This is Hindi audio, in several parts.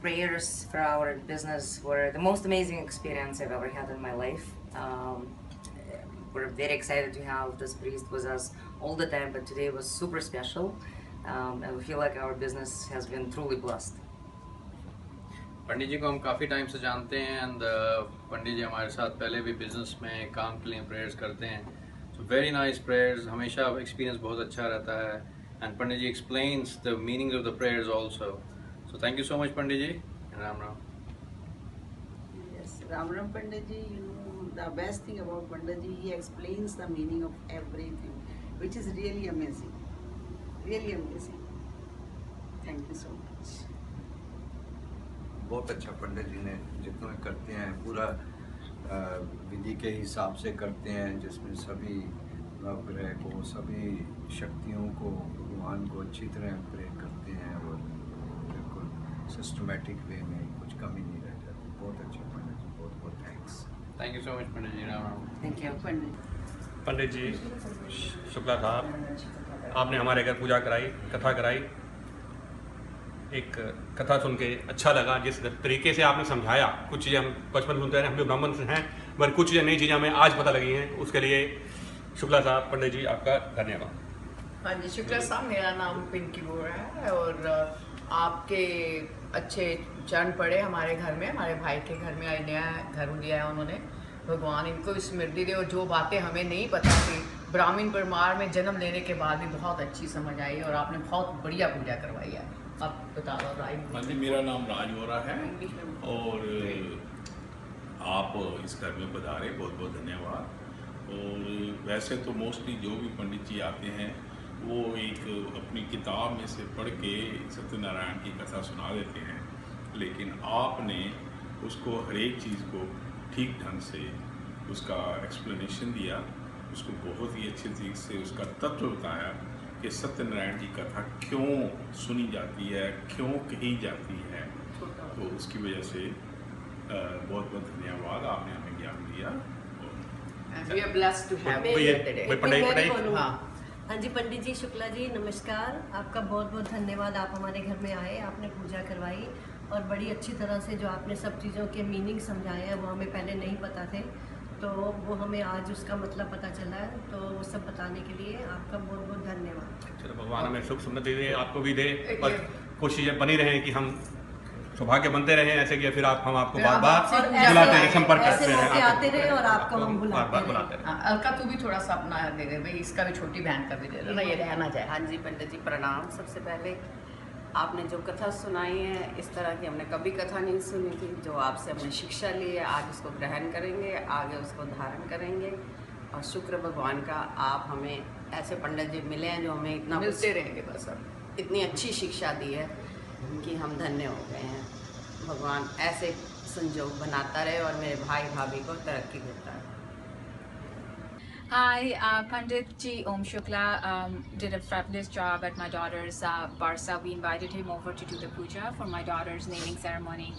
prayers for our business were the most amazing experience I've ever had in my life. We're very excited to have this priest with us all the time, but today was super special, and we feel like our business has been truly blessed. पंडित जी को हम काफ़ी टाइम से जानते हैं एंड पंडित जी हमारे साथ पहले भी बिजनेस में काम के लिए प्रेयर्स करते हैं. सो वेरी नाइस प्रेयर्स, हमेशा एक्सपीरियंस बहुत अच्छा रहता है and Pandit ji explains the meaning of the prayers also. So thank you so much Pandit ji. Ram Ram. Yes, Ram Ram Pandit ji, the best thing about Pandit ji, he explains the meaning of everything, which is really amazing. Really amazing. Thank you so much. बहुत अच्छा पंडित जी ने जितना करते हैं पूरा विधि के हिसाब से करते हैं, जिसमें सभी नवग्रह को, सभी शक्तियों को, भगवान को अच्छी तरह प्रेयर करते हैं और बिल्कुल सिस्टमेटिक वे में कुछ कमी नहीं रह जाती. बहुत अच्छा पंडित जी, बहुत बहुत thanks. Thank you so much Pandit ji. Ram Ram. Thank you. Pandit ji Shukla साहब, आपने हमारे घर पूजा कराई, कथा कराई. एक कथा सुन के अच्छा लगा. जिस तरीके से आपने समझाया, कुछ चीज़ें हम बचपन सुनते हैं, हम भी ब्राह्मण से हैं, मगर कुछ चीज़ें नई चीज़ें हमें आज पता लगी हैं. उसके लिए शुक्ला साहब, पंडित जी आपका धन्यवाद. हाँ जी, शुक्ला साहब, मेरा नाम पिंकी बोरा है और आपके अच्छे चरण पड़े हमारे घर में, हमारे भाई के घर में नया घर लिया है उन्होंने. भगवान इनको स्मृति दे और जो बातें हमें नहीं पता थी, ब्राह्मण परिवार में जन्म लेने के बाद भी बहुत अच्छी समझ आई और आपने बहुत बढ़िया पूजा करवाई है. आप बता दो. हाँ जी, मेरा नाम राज बोरा है और आप इस घर में पधारे, बहुत बहुत धन्यवाद. और वैसे तो मोस्टली जो भी पंडित जी आते हैं वो एक अपनी किताब में से पढ़ के सत्यनारायण की कथा सुना देते हैं, लेकिन आपने उसको हर एक चीज़ को ठीक ढंग से उसका एक्सप्लेनेशन दिया, उसको बहुत ही अच्छे तरीके से उसका तत्व बताया कि सत्यनारायण की कथा क्यों सुनी जाती है, क्यों कही जाती है. तो उसकी वजह से बहुत बहुत धन्यवाद, आपने हमें ज्ञान दिया. We are blessed to have you here today. हाँ जी, पंडित जी शुक्ला जी नमस्कार. आपका बहुत बहुत धन्यवाद. आप हमारे घर में आए, आपने पूजा करवाई और बड़ी अच्छी तरह से जो आपने सब चीज़ों के मीनिंग समझाए हैं वो हमें पहले नहीं पता थे, तो वो हमें आज उसका मतलब पता चला है. तो वो सब बताने के लिए आपका बहुत बहुत धन्यवाद. चलो, भगवान हमें सुख समृद्धि दे, आपको भी दे और कुछ चीज़ें बनी रहें कि हम सौभाग्य बनते रहें ऐसे कि फिर हम आपको बार बार बुलाते रहे, संपर्क करते रहे, आते रहे और आपको हम बुलाते रहे. अलका, तू भी थोड़ा सा अपना दे दे भाई, इसका भी छोटी बहन का भी दे दे ना, ये रहना जाए. हाँ जी पंडित जी प्रणाम. सबसे पहले आपने जो कथा सुनाई है, इस तरह की हमने कभी कथा नहीं सुनी थी. जो आपसे हमने शिक्षा ली है, आज उसको ग्रहण करेंगे, आगे उसको धारण करेंगे. और शुक्र भगवान का आप हमें ऐसे पंडित जी मिले हैं जो हमें इतना मिलते रहेंगे बस. अब इतनी अच्छी शिक्षा दी है कि हम धन्य हो गए हैं. भगवान ऐसे संजोग बनाता रहे और मेरे भाई भाभी को तरक्की देता रहे. Hi, Pandit Ji Om Shukla did a fabulous job at my daughter's Barsa. We invited him over to do the puja for my daughter's naming ceremony.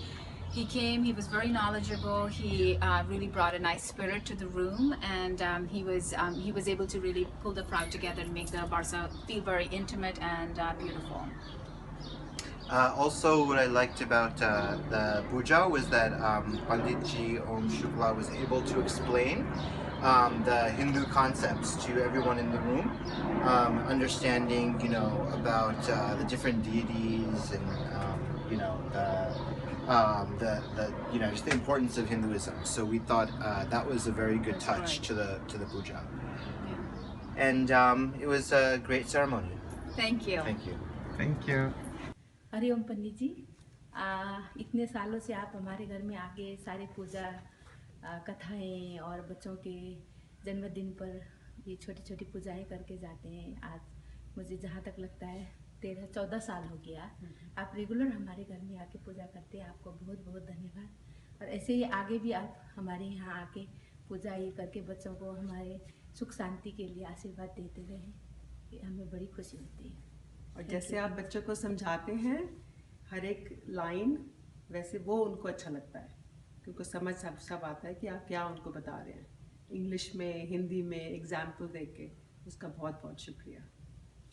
He came, he was very knowledgeable, he really brought a nice spirit to the room, and he was able to really pull the crowd together and make the Barsa feel very intimate and beautiful. Also, what I liked about the puja was that Pandit Ji Om Shukla was able to explain the Hindu concepts to everyone in the room, understanding, about the different deities and, just the importance of Hinduism. So we thought that was a very good touch to the puja, and it was a great ceremony. Thank you. Thank you. Thank you. Hariom पंडित जी, इतने सालों से आप हमारे घर में आके सारी पूजा कथाएं और बच्चों के जन्मदिन पर ये छोटी छोटी पूजाएं करके जाते हैं. आज मुझे जहाँ तक लगता है 13-14 साल हो गया आप रेगुलर हमारे घर में आके पूजा करते हैं. आपको बहुत बहुत धन्यवाद. और ऐसे ही आगे भी आप हमारे यहाँ आके पूजा ये करके बच्चों को हमारे सुख शांति के लिए आशीर्वाद देते रहें, ये हमें बड़ी खुशी होती है. और जैसे आप बच्चों को समझाते हैं हर एक लाइन, वैसे वो उनको अच्छा लगता है क्योंकि समझ सब आता है कि आप क्या उनको बता रहे हैं. इंग्लिश में, हिंदी में एग्जाम्पल देके के उसका बहुत बहुत शुक्रिया.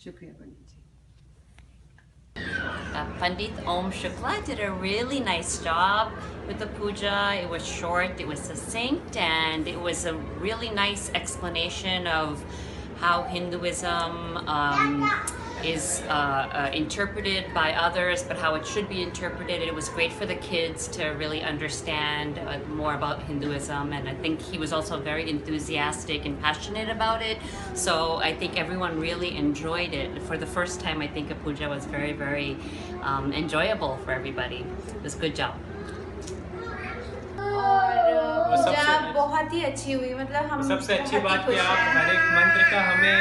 शुक्रिया पंडित जी. Pandit Om Shukla did a really nice job with the puja. It was short, it was succinct, and it was a really nice explanation of how Hinduism is interpreted by others, but how it should be interpreted. It was great for the kids to really understand more about Hinduism, and I think he was also very enthusiastic and passionate about it. So I think everyone really enjoyed it. For the first time, I think a puja was very, very enjoyable for everybody. It was a good job. और पूजा बहुत ही अच्छी हुई, मतलब हम सबसे अच्छी बात कि आप हर एक मंत्र का हमें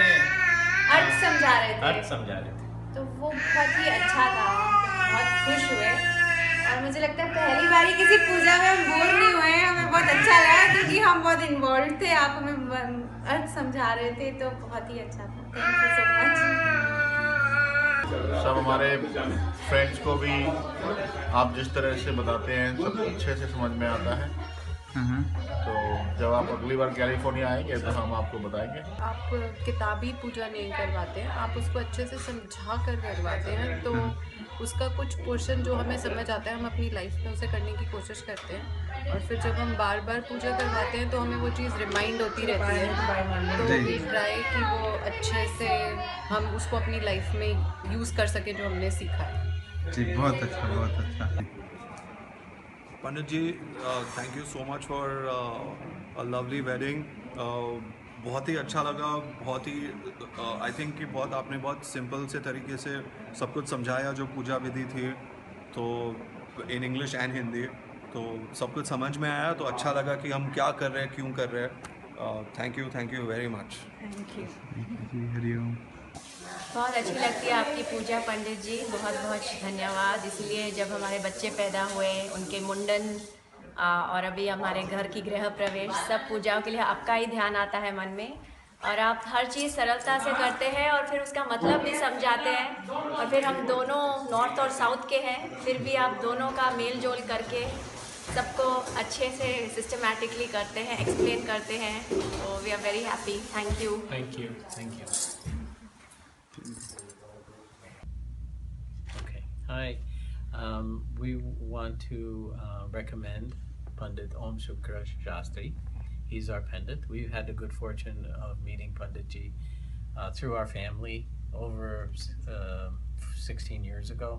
अर्थ समझा रहे थे, तो वो बहुत ही अच्छा था, बहुत खुश हुए। और मुझे लगता है पहली बारी किसी पूजा में हम बोर नहीं हुए, हमें बहुत अच्छा लगा क्योंकि हम बहुत इन्वॉल्व थे, आप हमें अर्थ समझा रहे थे, तो बहुत ही अच्छा था। Thank you so much. सब हमारे फ्रेंड्स को भी आप जिस तरह से बताते हैं सब अच्छे से समझ में आता है, तो जब आप अगली बार कैलिफोर्निया आएंगे तो हम आपको बताएंगे। आप किताबी पूजा नहीं करवाते हैं, आप उसको अच्छे से समझा कर करवाते हैं, तो उसका कुछ पोर्शन जो हमें समझ आता है हम अपनी लाइफ में उसे करने की कोशिश करते हैं, और फिर जब हम बार बार पूजा करवाते हैं तो हमें वो चीज़ रिमाइंड होती रहती है, तो वी ट्राई कि वो अच्छे से हम उसको अपनी लाइफ में यूज़ कर सकें जो हमने सीखा है। जी बहुत अच्छा, बहुत अच्छा। Pandit ji, thank you so much for a lovely wedding. बहुत ही अच्छा लगा, बहुत ही आई थिंक कि बहुत आपने बहुत सिंपल से तरीके से सब कुछ समझाया जो पूजा विधि थी, तो इन इंग्लिश एंड हिंदी, तो सब कुछ समझ में आया, तो अच्छा लगा कि हम क्या कर रहे हैं, क्यों कर रहे हैं। Thank you very much. Thank you ji, Hari Om. बहुत अच्छी लगती है आपकी पूजा पंडित जी, बहुत बहुत धन्यवाद। इसलिए जब हमारे बच्चे पैदा हुए, उनके मुंडन और अभी हमारे घर की गृह प्रवेश, सब पूजाओं के लिए आपका ही ध्यान आता है मन में, और आप हर चीज़ सरलता से करते हैं और फिर उसका मतलब भी समझाते हैं। और फिर हम दोनों नॉर्थ और साउथ के हैं, फिर भी आप दोनों का मेल जोल करके सबको अच्छे से सिस्टमैटिकली करते हैं, एक्सप्लेन करते हैं, तो we are very happy. Thank you. Thank you, thank you. Okay, hi. We want to recommend Pandit Om Shukla Shastri. He's our Pandit. We've had the good fortune of meeting Pandit Ji through our family over 16 years ago.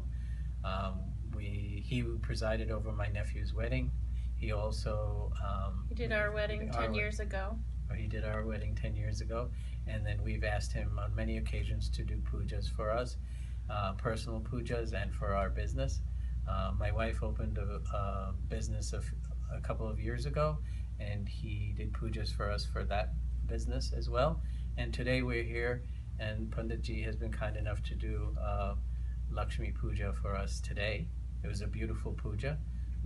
He presided over my nephew's wedding. He also He did our wedding 10 years ago. He did our wedding 10 years ago, and then we've asked him on many occasions to do pujas for us, personal pujas, and for our business. My wife opened a business a couple of years ago, and he did pujas for us for that business as well. And today we're here, and Pandit Ji has been kind enough to do Lakshmi Puja for us today. It was a beautiful puja.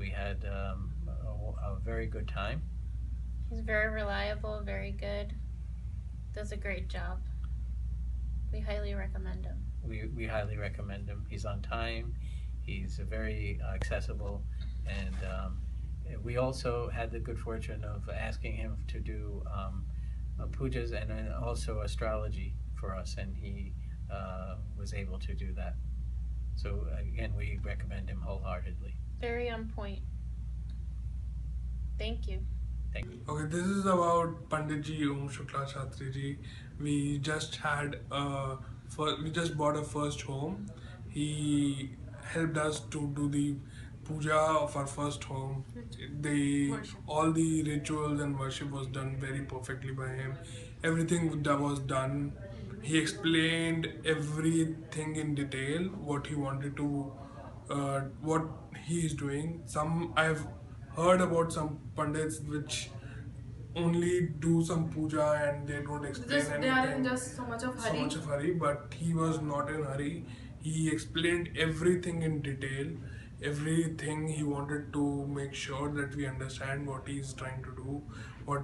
We had a very good time. He's very reliable, very good, does a great job. We highly recommend him. We highly recommend him. He's on time, he's very accessible, and we also had the good fortune of asking him to do pujas and also astrology for us, and he was able to do that. So again, we recommend him wholeheartedly. Very on point. Thank you. Thank you. Okay, this is about Pandit Ji Om Shukla Shastri Ji. We just bought a first home. He helped us to do the puja of our first home. All the rituals and worship was done very perfectly by him. Everything that was done, he explained everything in detail, what he wanted to, what he is doing. I've heard about some pandits which only do some puja and they don't explain anything. They are in just so much of hurry. But he was not in hurry. He explained everything in detail, everything. He wanted to make sure that we understand what he is trying to do, what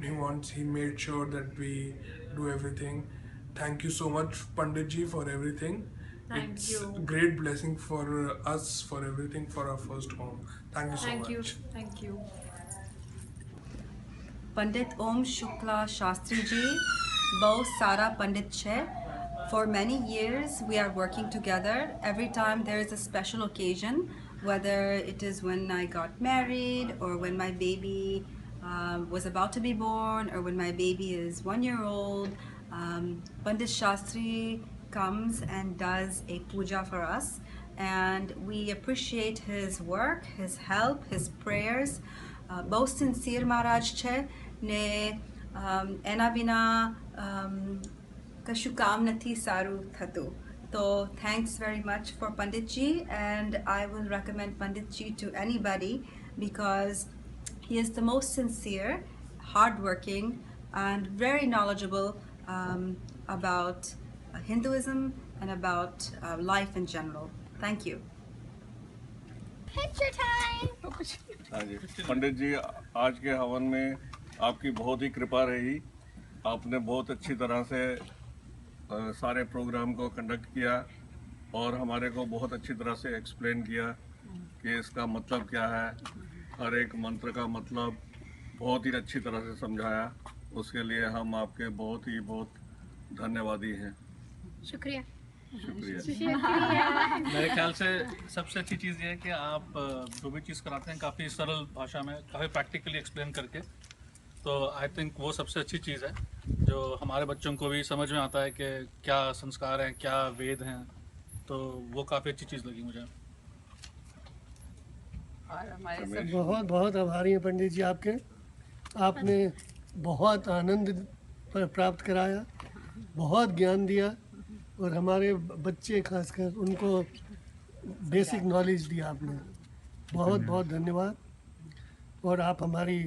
he wants. He made sure that we do everything. Thank you so much, Pandit Ji, for everything. Thank you. It's a great blessing for us, for everything, for our first home. Thank you so much. Thank you. पंडित ओम शुक्ला शास्त्री जी बहुत सारा पंडित है, For many years, we are working together. Every time there is a special occasion, whether it is when I got married, or when my baby was about to be born, or when my baby is 1 year old, Pandit Shastri comes and does a puja for us. And we appreciate his work, his help, his prayers. Bhau sincere Maharaj છે ને એના વિના કશું કામ નથી સારું થતું. So thanks very much for Panditji, and I will recommend Panditji to anybody because he is the most sincere, hardworking, and very knowledgeable about Hinduism and about life in general. Thank you. Picture time. हाँ जी, पंडित जी आज के हवन में आपकी बहुत ही कृपा रही. आपने बहुत अच्छी तरह से सारे प्रोग्राम को कंडक्ट किया और हमारे को बहुत अच्छी तरह से एक्सप्लेन किया कि इसका मतलब क्या है. हर एक मंत्र का मतलब बहुत ही अच्छी तरह से समझाया. उसके लिए हम आपके बहुत धन्यवादी हैं. शुक्रिया. मेरे ख्याल से सबसे अच्छी चीज़ ये है कि आप जो भी चीज़ कराते हैं काफ़ी सरल भाषा में, काफ़ी प्रैक्टिकली एक्सप्लेन करके. तो आई थिंक वो सबसे अच्छी चीज़ है जो हमारे बच्चों को भी समझ में आता है कि क्या संस्कार हैं, क्या वेद हैं. तो वो काफ़ी अच्छी चीज़ लगी मुझे. और हमारे बहुत बहुत आभारी हैं पंडित जी आपके. आपने बहुत आनंद प्राप्त कराया, बहुत ज्ञान दिया और हमारे बच्चे खासकर उनको बेसिक नॉलेज दिया आपने. बहुत बहुत धन्यवाद. और आप हमारी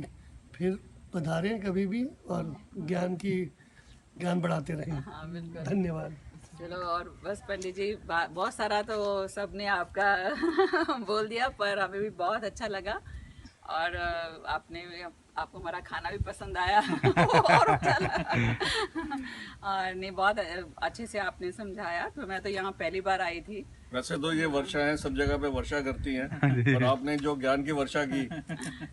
फिर पधारें कभी भी और ज्ञान बढ़ाते रहें. हाँ बिल्कुल. धन्यवाद. चलो, और बस पंडित जी बहुत सारा तो सबने आपका बोल दिया, पर हमें भी बहुत अच्छा लगा और आपको हमारा खाना भी पसंद आया और अच्छा लगा. और नहीं, बहुत अच्छे से आपने समझाया. तो मैं तो यहाँ पहली बार आई थी. वैसे तो ये वर्षा है, सब जगह पे वर्षा करती हैं, और आपने जो ज्ञान की वर्षा की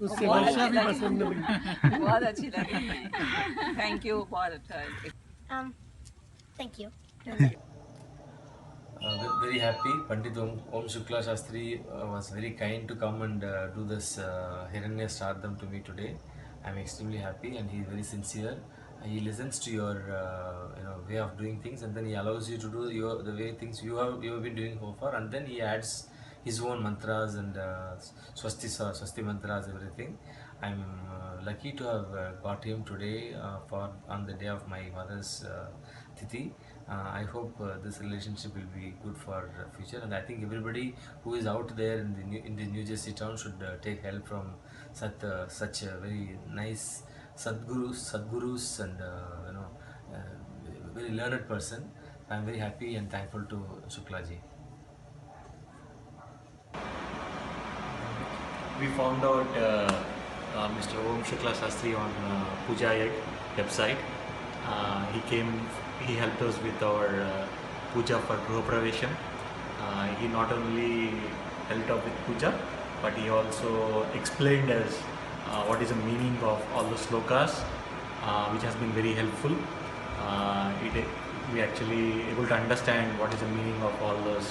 उससे वर्षा भी पसंद लगी. बहुत अच्छी लगी. Thank you. बहुत अच्छा. Thank you. Very happy. Pandit Om Shukla Shastri was very kind to come and do this Hiranya Shraddham to me today. I'm extremely happy, and he's very sincere. He listens to your way of doing things, and then he allows you to do the way things you have been doing so far, and then he adds his own mantras and swasti mantras, everything. I'm lucky to have got him today on the day of my mother's Tithi. I hope this relationship will be good for future, and I think everybody who is out there in the New Jersey town should take help from such a very nice Sadgurus and very learned person. I'm very happy and thankful to Shukla ji. We found out Mr. Om Shukla Shastri on Puja website. He helped us with our puja for Gruha Pravesham. He not only helped out with puja, but he also explained us what is the meaning of all the slokas, which has been very helpful. We actually able to understand what is the meaning of all those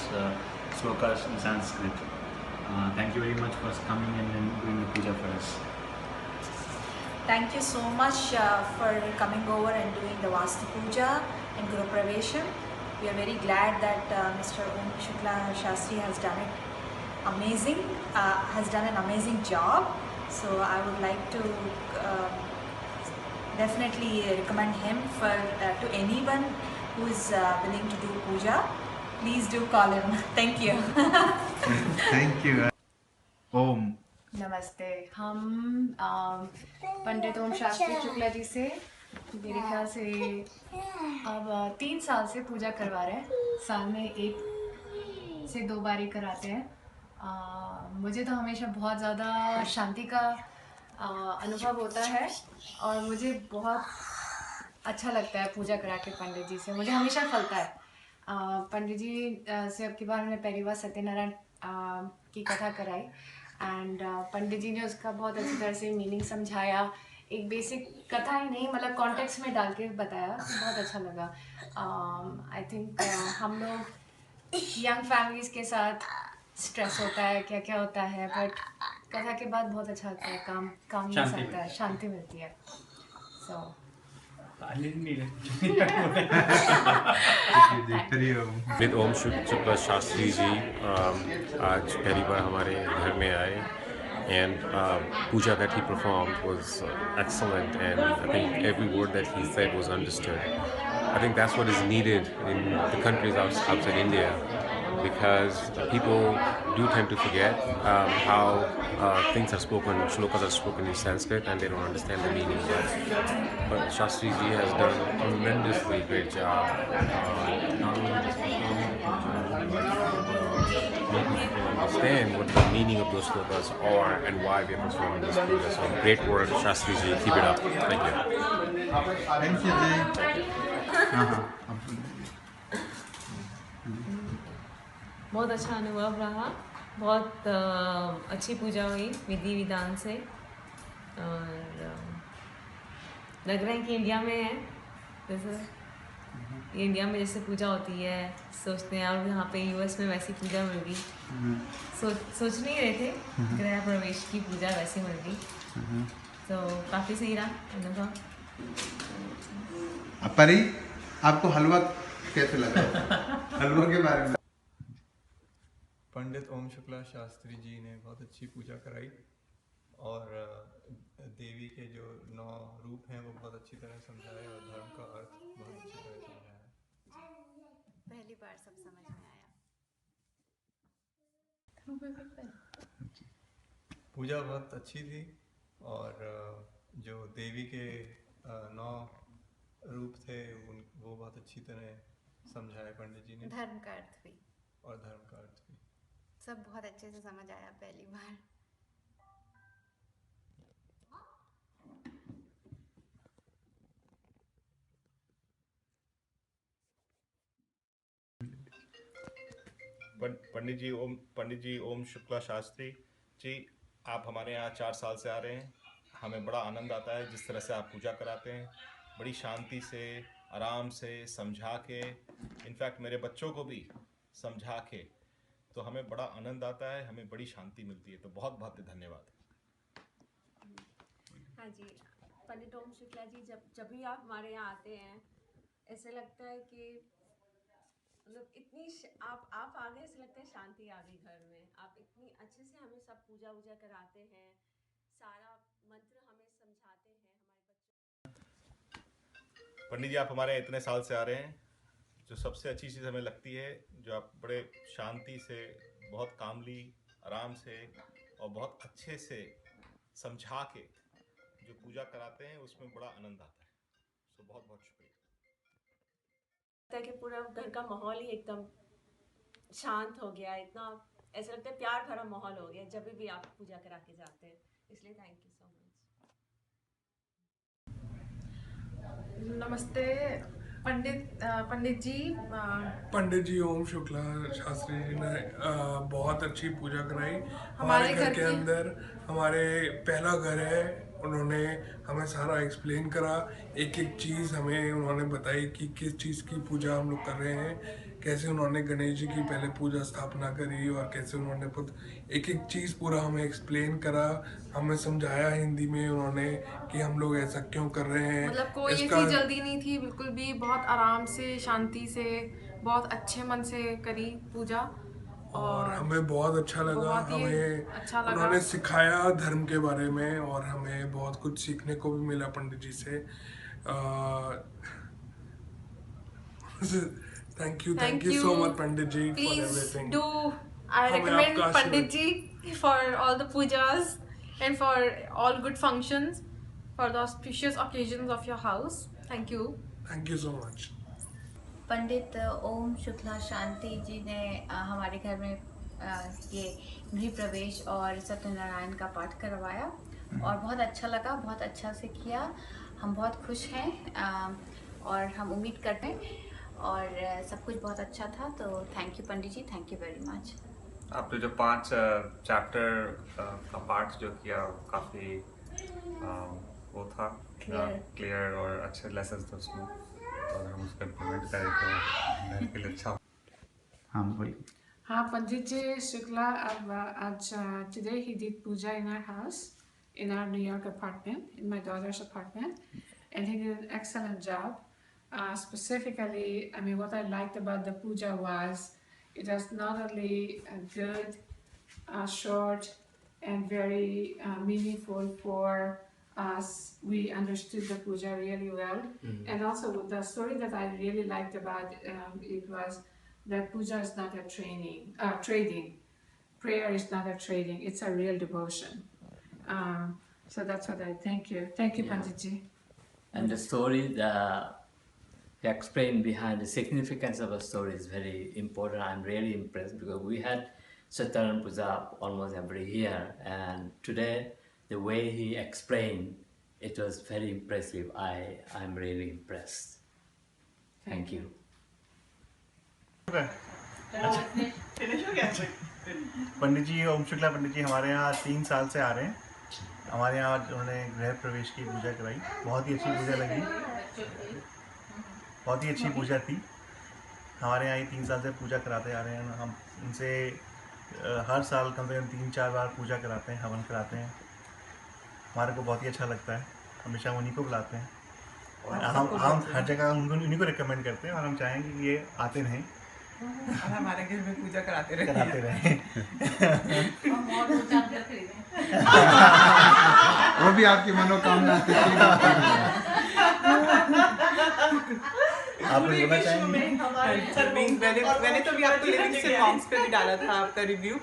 slokas in Sanskrit. Thank you very much for coming and doing the puja for us. Thank you so much for coming over and doing the Vastu Puja and Guru Pravesham. We are very glad that Mr. Om Shukla Shastri has done an amazing job. So I would like to definitely recommend him to anyone who is willing to do puja. Please do call him. Thank you. Thank you. Om. नमस्ते. हम पंडित ओम शास्त्री शुक्ला जी से मेरे ख्याल से अब 3 साल से पूजा करवा रहे हैं. साल में 1 से 2 बार ही कराते हैं. मुझे तो हमेशा बहुत ज़्यादा शांति का अनुभव होता है और मुझे बहुत अच्छा लगता है पूजा करा के पंडित जी से. मुझे हमेशा फलता है. पंडित जी से अब की बार हमने पहली बार सत्यनारायण की कथा कराई एंड पंडित जी ने उसका बहुत अच्छी तरह से मीनिंग समझाया एक बेसिक कथा ही नहीं मतलब कॉन्टेक्स्ट में डाल के बताया, बहुत अच्छा लगा। आई थिंक हम लोग यंग फैमिलीज़ के साथ स्ट्रेस होता है, क्या क्या होता है, बट कथा के बाद बहुत अच्छा लगता है, काम मिल सकता है, शांति मिलती है। सो विद ओम शुक्ला शास्त्री जी आज पहली बार हमारे घर में आए and puja that he performed was excellent, and I think every word that he said was understood. I think that's what is needed in the countries outside India, because people do tend to forget how things are spoken, shlokas are spoken in Sanskrit, and they don't understand the meaning. But Shastri ji has done a tremendously great job. Not only making people understand what the meaning of those shlokas are and why we are performing this puja. So great work, Shastri ji. Keep it up. Thank you. Thank you, Jay. बहुत अच्छा अनुभव रहा, बहुत अच्छी पूजा हुई विधि विधान से, और लग रहा है कि इंडिया में है, जैसे इंडिया में जैसे पूजा होती है सोचते हैं, और यहाँ पे यूएस में वैसी पूजा मिल गई। सोच नहीं रहे थे गृह प्रवेश की पूजा वैसी मिल गई, तो काफ़ी सही रहा अनुभव। परी, आपको हलवा कैसे लगा? हलवा के बारे में। पंडित ओम शुक्ला शास्त्री जी ने बहुत अच्छी पूजा कराई, और देवी के जो 9 रूप हैं वो बहुत अच्छी तरह समझाए, और धर्म का अर्थ बहुत अच्छी तरह समझाया। पहली बार सब समझ में आया। पूजा बहुत अच्छी थी, और जो देवी के 9 रूप थे वो बहुत अच्छी तरह समझाए पंडित जी ने। धर्म का अर्थ भी, और धर्म का अर्थ भी सब बहुत अच्छे से समझ आया पहली बार। पंडित जी ओम शुक्ला शास्त्री जी, आप हमारे यहाँ 4 साल से आ रहे हैं। हमें बड़ा आनंद आता है जिस तरह से आप पूजा कराते हैं, बड़ी शांति से, आराम से समझा के, इनफैक्ट मेरे बच्चों को भी समझा के, तो हमें बड़ा आनंद आता है, हमें बड़ी शांति मिलती है। तो बहुत बहुत धन्यवाद। हाँ जी, पंडित ओम शुक्ला जी, जब भी आप हमारे यहाँ आते हैं ऐसे लगता है कि मतलब इतनी आप आ गए, ऐसे लगता है शांति आ गई घर में। आप इतनी अच्छे से हमें सब पूजा वूजा कराते हैं, सारा मंत्र हमें समझाते हैं हमारे बच्चों। पंडित जी, आप हमारे यहाँ इतने साल से आ रहे हैं, जो सबसे अच्छी चीज़ हमें लगती है, जो आप बड़े शांति से, बहुत कामली, आराम से और बहुत अच्छे से समझा के जो पूजा कराते हैं, उसमें बड़ा आनंद आता है। तो बहुत बहुत शुक्रिया। लगता है कि पूरा घर का माहौल ही एकदम शांत हो गया, इतना ऐसा लगता है प्यार भरा माहौल हो गया जब भी आप पूजा करा के जाते हैं, इसलिए थैंक यू सो मच। नमस्ते पंडित जी ओम शुक्ला शास्त्री जी ने बहुत अच्छी पूजा कराई हमारे घर के अंदर। हमारे पहला घर है, उन्होंने हमें सारा एक्सप्लेन करा, एक एक चीज़ हमें उन्होंने बताई कि किस चीज़ की पूजा हम लोग कर रहे हैं, कैसे उन्होंने गणेश जी की पहले पूजा स्थापना करी, और कैसे उन्होंने एक एक चीज़ पूरा हमें एक्सप्लेन करा, हमें समझाया हिंदी में उन्होंने कि हम लोग ऐसा क्यों कर रहे हैं। मतलब कोई ऐसी जल्दी नहीं थी, बिल्कुल भी बहुत आराम से, शांति से, बहुत अच्छे मन से करी पूजा, और हमें बहुत अच्छा लगा। हमें अच्छा लगा। उन्होंने सिखाया धर्म के बारे में, और हमें बहुत कुछ सीखने को भी मिला पंडित जी से। Thank you so much Pandit ji for everything. I recommend Pandit ji for all the pujas and for all good functions, for the auspicious occasions of your house. Thank you. Thank you so much. पंडित ओम शुक्ला शांति जी ने हमारे घर में ये गृह प्रवेश और सत्यनारायण का पाठ करवाया, और बहुत अच्छा लगा, बहुत अच्छा से किया। हम बहुत खुश हैं, और हम उम्मीद करते हैं, और सब कुछ बहुत अच्छा था। तो thank you Pandit ji, thank you very much. आपने जो 5 चैप्टर का पाठ जो किया काफ़ी वो था क्लियर और अच्छे लेसन थे उसमें, तो अगर हम उसको इम्प्लीमेंट करें तो घर के लिए अच्छा। हाँ बोलिए। हाँ, Pandit Ji Shukla, today he did puja in our house, in our New York apartment, in my daughter's apartment, and he did an excellent job. Specifically, I mean, what I liked about the puja was it was not only good, short, and very meaningful for us. We understood the puja really well, and also the story that I really liked about it was that puja is not a trading. Prayer is not a trading. It's a real devotion. So that's what I thank you. Thank you, Pandit Ji. And the story, the explain behind the significance of a story is very important. I'm really impressed because we had Satyanan Puja almost every year, and today the way he explained it was very impressive. I'm really impressed. Thank you. Pandit जी ओम शुक्ला पंडित जी हमारे यहाँ 3 साल से आ रहे हैं। हमारे यहाँ उन्होंने गृह प्रवेश की पूजा कराई, बहुत ही अच्छी पूजा लगी, बहुत ही अच्छी पूजा थी। हमारे यहाँ 3 साल से पूजा कराते आ रहे हैं। हम उनसे हर साल कम से कम 3-4 बार पूजा कराते हैं, हवन कराते हैं। हमारे को बहुत ही अच्छा लगता है, हमेशा उन्हीं को बुलाते हैं और हम हर जगह उन्हीं को रिकमेंड करते हैं और हम चाहेंगे कि ये आते रहें और हमारे घर में पूजा कराते रहें। वो भी आपकी मनोकामना आप बोलना चाहेंगे? मैंने तो अभी आपको लिरिक्स से सॉन्ग्स पे भी डाला था आपका रिव्यू।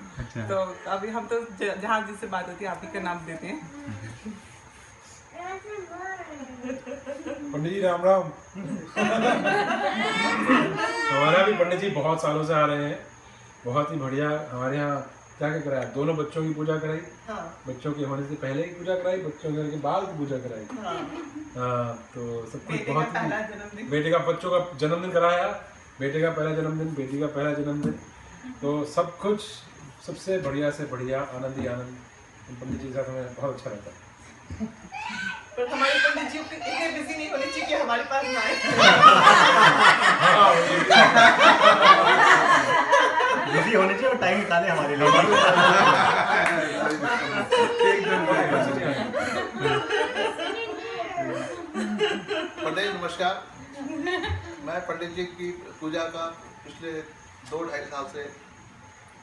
तो अभी हम तो जहाँ जिससे बात होती है आप ही का नाम देते हैं। पंडित जी राम राम। हमारा भी पंडित जी बहुत सालों से आ रहे हैं, बहुत ही बढ़िया। हमारे यहाँ क्या क्या कराया, दोनों बच्चों की पूजा कराई, बच्चों के होने से पहले की पूजा कराई, बच्चों के होने के बाद की पूजा कराई। तो सब कुछ बहुत ही, बेटे का बच्चों का जन्मदिन कराया, बेटे का पहला जन्मदिन, बेटी का पहला जन्मदिन, तो सब कुछ सबसे बढ़िया से बढ़िया, आनंद ही आनंद। पंडित जी के साथ हमें बहुत अच्छा लगता है। पर हमारे पंडित जी इतने बिजी नहीं होने चाहिए कि हमारे पास ना आए। बिजी होने चाहिए और टाइम निकाले हमारे लिए। पंडित नमस्कार, मैं पंडित जी की पूजा का पिछले 2-2.5 साल से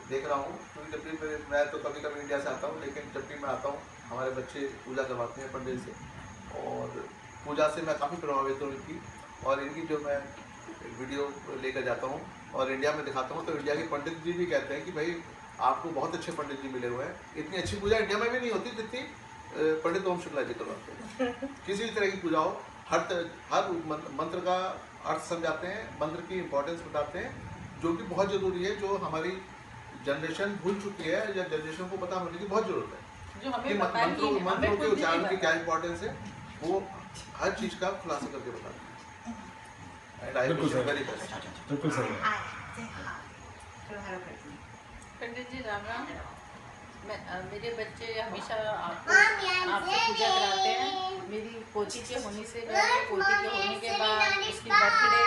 देख रहा हूँ। क्योंकि जब भी मैं तो कभी कभी इंडिया से आता हूँ, लेकिन जब भी मैं आता हूँ हमारे बच्चे पूजा करवाते हैं पंडित से, और पूजा से मैं काफ़ी प्रभावित हूँ इनकी। और इनकी जो मैं वीडियो लेकर जाता हूँ और इंडिया में दिखाता हूँ, तो इंडिया के पंडित जी भी कहते हैं कि भाई आपको बहुत अच्छे पंडित जी मिले हुए हैं। इतनी अच्छी पूजा इंडिया में भी नहीं होती जितनी पंडित ओम शुक्ला जी करवाते हैं। किसी भी तरह की पूजा हो, हर मंत्र का अर्थ समझाते हैं, मंत्र की इम्पोर्टेंस बताते हैं, जो कि बहुत ज़रूरी है, जो हमारी जनरेशन भूल चुकी है या जनरेशन को पता होने की बहुत ज़रूरत है कि मंत्रों के उच्चारण की क्या इम्पोर्टेंस है, वो हर चीज़ का खुलासा करके बताते हैं। बिल्कुल सही। पंडित जी राम राम। मेरे बच्चे हमेशा आपसे पूजा कराते हैं। मेरी पोती के होने से जो है, पोती के होने के बाद उसकी बर्थडे,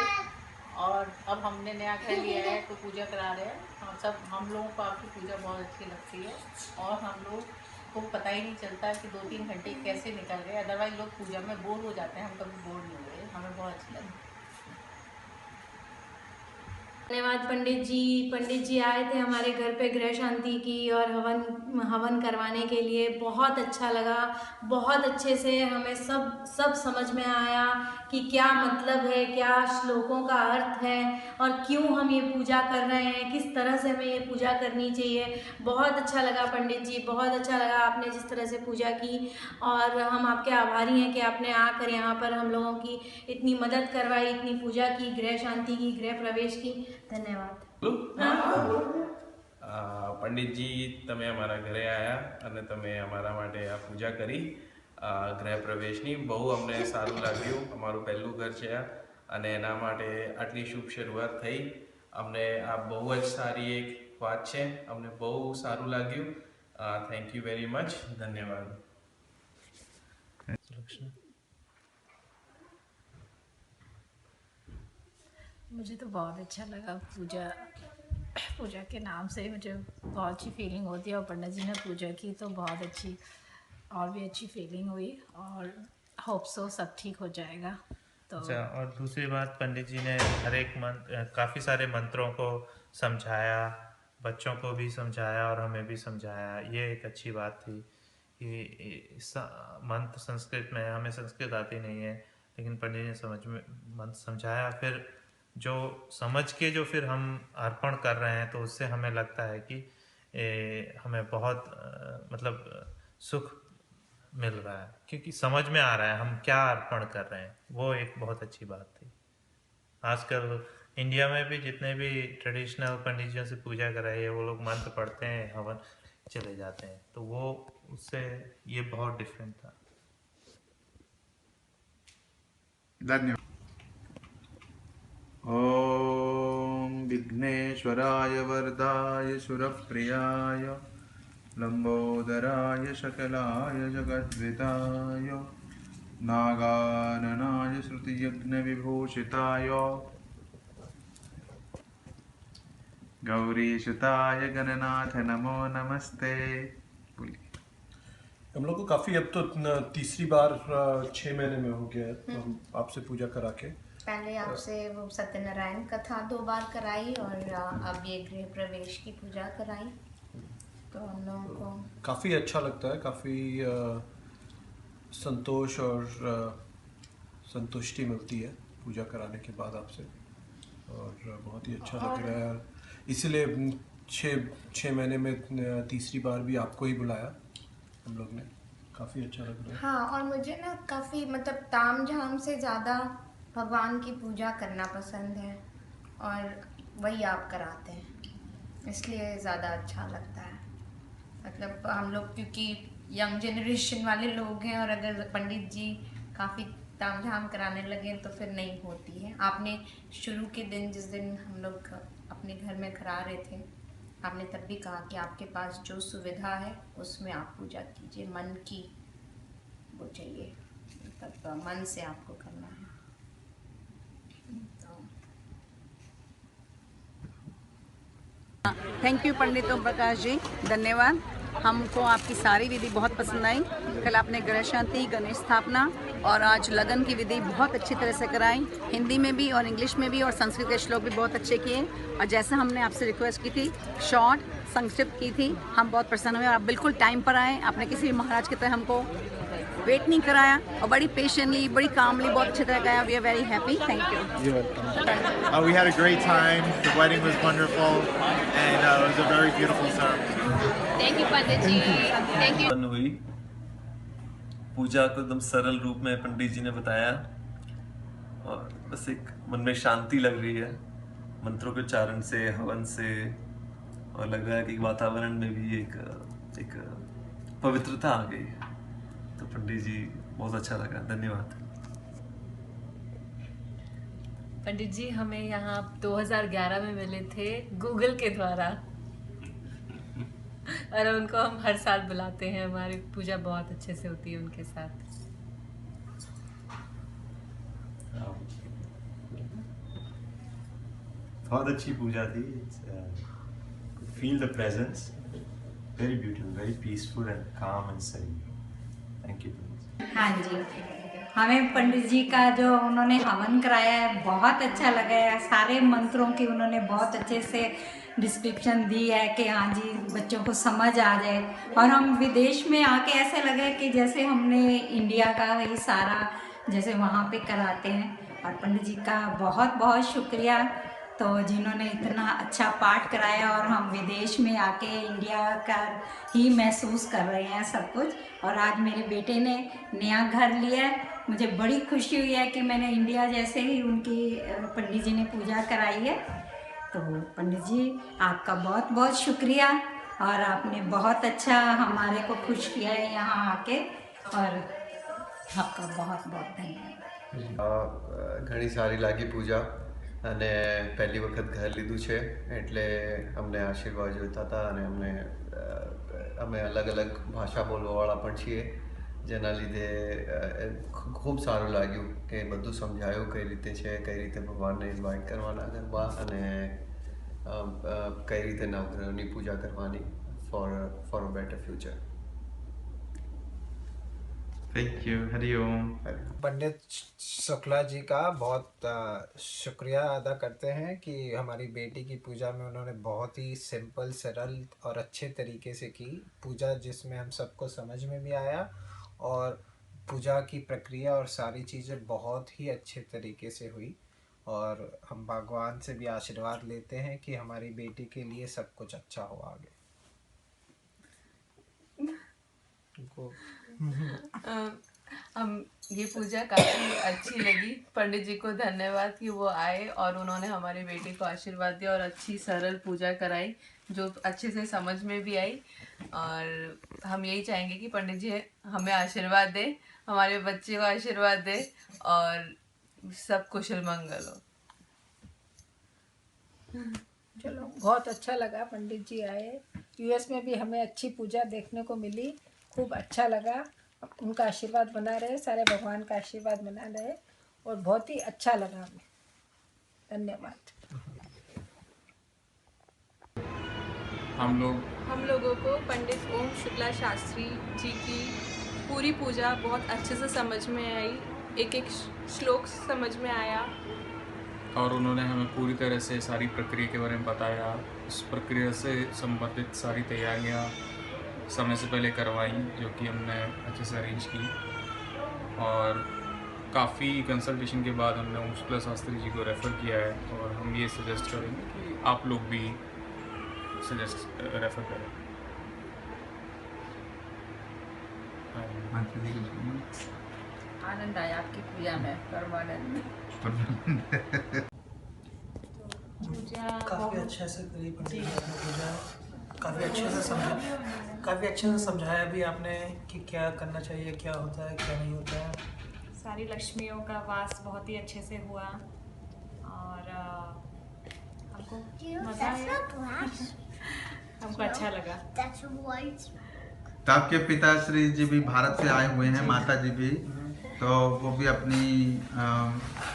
और अब हमने नया घर लिया है तो पूजा करा रहे हैं। हम लोगों को आपकी पूजा बहुत अच्छी लगती है, और हम लोग को पता ही नहीं चलता कि 2-3 घंटे कैसे निकल गए। अदरवाइज लोग पूजा में बोर हो जाते हैं, हम कभी बोर नहीं हुए, हमें बहुत अच्छा लगा। धन्यवाद पंडित जी आए थे हमारे घर पे गृह शांति की और हवन करवाने के लिए। बहुत अच्छा लगा, बहुत अच्छे से हमें सब समझ में आया कि क्या मतलब है, क्या श्लोकों का अर्थ है, और क्यों हम ये पूजा कर रहे हैं, किस तरह से हमें ये पूजा करनी चाहिए। बहुत अच्छा लगा पंडित जी, बहुत अच्छा लगा आपने जिस तरह से पूजा की, और हम आपके आभारी हैं कि आपने आकर यहाँ पर हम लोगों की इतनी मदद करवाई, इतनी पूजा की, गृह शांति की, गृह प्रवेश की। धन्यवाद। पंडित जी તમે અમારા ઘરે આવ્યા અને તમે અમારા માટે આ પૂજા કરી ગૃહ પ્રવેશની, બહુ અમને સારું લાગ્યું। અમારું પહેલું ઘર છે આ, અને એના માટે આટલી શુભ શરૂઆત થઈ। અમને આ બહુ જ સારી એક વાત છે, અમને બહુ સારું લાગ્યું। થેન્ક યુ વેરી મચ, ધન્યવાદ। मुझे तो बहुत अच्छा लगा पूजा के नाम से मुझे बहुत अच्छी फीलिंग होती है, और पंडित जी ने पूजा की तो बहुत अच्छी और भी अच्छी फीलिंग हुई, और होप सो सब ठीक हो जाएगा। तो अच्छा, और दूसरी बात, पंडित जी ने हर एक काफ़ी सारे मंत्रों को समझाया, बच्चों को भी समझाया और हमें भी समझाया। ये एक अच्छी बात थी कि मंत्र संस्कृत में, हमें संस्कृत आती नहीं है, लेकिन पंडित ने मंत्र समझाया, फिर जो समझ के जो फिर हम अर्पण कर रहे हैं तो उससे हमें लगता है कि हमें बहुत मतलब सुख मिल रहा है, क्योंकि समझ में आ रहा है हम क्या अर्पण कर रहे हैं। वो एक बहुत अच्छी बात थी। आजकल इंडिया में भी जितने भी ट्रेडिशनल पंडितों से पूजा कराई है, वो लोग मंत्र पढ़ते हैं, हवन चले जाते हैं, तो वो उससे ये बहुत डिफरेंट था। धन्यवाद। ओम विघ्नेश्वराय वरदाय सुरप्रियाय लंबोदराय शकलाय जगद्विताय नागाननाय श्रुतियज्ञ विभूषिताय गौरीसुताय गणनाथ नमो नमस्ते। हम लोग को काफ़ी अब तो तीसरी बार 6 महीने में हो गया है तो हम आपसे पूजा करा के। पहले आपसे वो सत्यनारायण कथा 2 बार कराई, और अब ये गृह प्रवेश की पूजा कराई, तो हम लोगों को काफ़ी अच्छा लगता है, काफ़ी संतोष और संतुष्टि मिलती है पूजा कराने के बाद आपसे, और बहुत ही अच्छा लग रहा है। इसीलिए 6 महीने में तीसरी बार भी आपको ही बुलाया हम लोग ने, काफ़ी अच्छा लग रहा है। हाँ, और मुझे ना काफ़ी मतलब ताम झाम से ज़्यादा भगवान की पूजा करना पसंद है, और वही आप कराते हैं, इसलिए ज़्यादा अच्छा लगता है। मतलब हम लोग क्योंकि यंग जनरेशन वाले लोग हैं, और अगर पंडित जी काफ़ी ताम झाम कराने लगे तो फिर नहीं होती है। आपने शुरू के दिन, जिस दिन हम लोग अपने घर में करा रहे थे, आपने तब भी कहा कि आपके पास जो सुविधा है उसमें आप पूजा कीजिए, मन की वो चाहिए, मतलब मन से आपको करना है। थैंक यू पंडित ओम प्रकाश जी, धन्यवाद। हमको आपकी सारी विधि बहुत पसंद आई। कल आपने ग्रह शांति, गणेश स्थापना और आज लगन की विधि बहुत अच्छी तरह से कराई, हिंदी में भी और इंग्लिश में भी, और संस्कृत के श्लोक भी बहुत अच्छे किए। और जैसा हमने आपसे रिक्वेस्ट की थी, शॉर्ट संक्षिप्त की थी, हम बहुत प्रसन्न हुए। आप बिल्कुल टाइम पर आए, आपने किसी भी महाराज की तरह हमको वेट नहीं कराया, और बड़ी पेशेंटली, बड़ी कामली, बहुत अच्छी तरह कराया। We are very happy, thank you. We had a great time. The wedding was wonderful, and it was a very beautiful ceremony. Thank you Pandit ji, thank you। हुई पूजा को एकदम सरल रूप में पंडित जी ने बताया, और बस एक मन में शांति लग रही है मंत्रों के उच्चारण से, हवन से, और लग रहा है कि वातावरण में भी एक पवित्रता आ गई है। तो पंडित जी बहुत अच्छा लगा, धन्यवाद। पंडित जी हमें यहाँ 2011 में मिले थे गूगल के द्वारा, और उनको हम हर साल बुलाते हैं, हमारी पूजा बहुत अच्छे से होती है उनके साथ। बहुत अच्छी पूजा थी। Feel the presence, very beautiful, very peaceful and calm and serene. Thank you. हाँ जी, हमें पंडित जी का जो उन्होंने हवन कराया है बहुत अच्छा लगा है। सारे मंत्रों की उन्होंने बहुत अच्छे से डिस्क्रिप्शन दी है कि हाँ जी बच्चों को समझ आ जाए, और हम विदेश में आके ऐसे लगे कि जैसे हमने इंडिया का ही सारा जैसे वहाँ पे कराते हैं। और पंडित जी का बहुत बहुत शुक्रिया, तो जिन्होंने इतना अच्छा पाठ कराया, और हम विदेश में आके इंडिया का ही महसूस कर रहे हैं सब कुछ। और आज मेरे बेटे ने नया घर लिया है, मुझे बड़ी खुशी हुई है कि मैंने इंडिया जैसे ही उनकी पंडित जी ने पूजा कराई है। तो पंडित जी आपका बहुत बहुत शुक्रिया, और आपने बहुत अच्छा हमारे को खुश किया है यहाँ आके, और आपका बहुत बहुत धन्यवाद। घणी सारी लागी पूजा, અને પહેલી વખત ઘર લીધું છે એટલે અમને આશીર્વાદ જોઈતા હતા, અને અમે અલગ અલગ ભાષા બોલવાવાળા પણ છીએ, જેના લીધે ખૂબ સારું લાગ્યું કે બધું સમજાયું કઈ રીતે છે, કઈ રીતે ભગવાનને ઇન્વાઇટ કરવાના ગરબા અને કઈ રીતે નવગ્રહની પૂજા કરવાની for a better future. Thank you. Hari Om. Pandit Shukla ji का बहुत शुक्रिया अदा करते हैं कि हमारी बेटी की पूजा में उन्होंने बहुत ही सिंपल, सरल और अच्छे तरीके से की पूजा, जिसमें हम सबको समझ में भी आया और पूजा की प्रक्रिया और सारी चीज़ें बहुत ही अच्छे तरीके से हुई. और हम भगवान से भी आशीर्वाद लेते हैं कि हमारी बेटी के लिए सब कुछ अच्छा हो आगे. हम ये पूजा काफ़ी अच्छी लगी. पंडित जी को धन्यवाद कि वो आए और उन्होंने हमारी बेटी को आशीर्वाद दिया और अच्छी सरल पूजा कराई जो अच्छे से समझ में भी आई. और हम यही चाहेंगे कि पंडित जी हमें आशीर्वाद दे, हमारे बच्चे को आशीर्वाद दे और सब कुशल मंगल हो. चलो, बहुत अच्छा लगा पंडित जी आए. यूएस में भी हमें अच्छी पूजा देखने को मिली, खूब अच्छा लगा. उनका आशीर्वाद बना रहे, सारे भगवान का आशीर्वाद बना रहे और बहुत ही अच्छा लगा हमें. धन्यवाद. हम लोगों को पंडित ओम शुक्ला शास्त्री जी की पूरी पूजा बहुत अच्छे से समझ में आई. एक एक श्लोक समझ में आया और उन्होंने हमें पूरी तरह से सारी प्रक्रिया के बारे में बताया. इस प्रक्रिया से संबंधित सारी तैयारियां समय से पहले करवाई जो कि हमने अच्छे से अरेंज की. और काफ़ी कंसल्टेशन के बाद हमने ओम शुक्ला शास्त्री जी को रेफ़र किया है और हम ये सजेस्ट करेंगे कि आप लोग भी रेफ़र करें. आनंद आया आपकी पूजा में, परमानंद में. काफ़ी अच्छे से करी पंडित जी ने पूजा. काफ़ी अच्छे से समझाया भी आपने कि क्या करना चाहिए, क्या होता है, क्या नहीं होता है. सारी लक्ष्मियों का वास बहुत ही अच्छे से हुआ और हमको मज़ा आया, हमको अच्छा लगा. तो आपके पिताश्री जी भी भारत से आए हुए हैं, माता जी भी, तो वो भी अपनी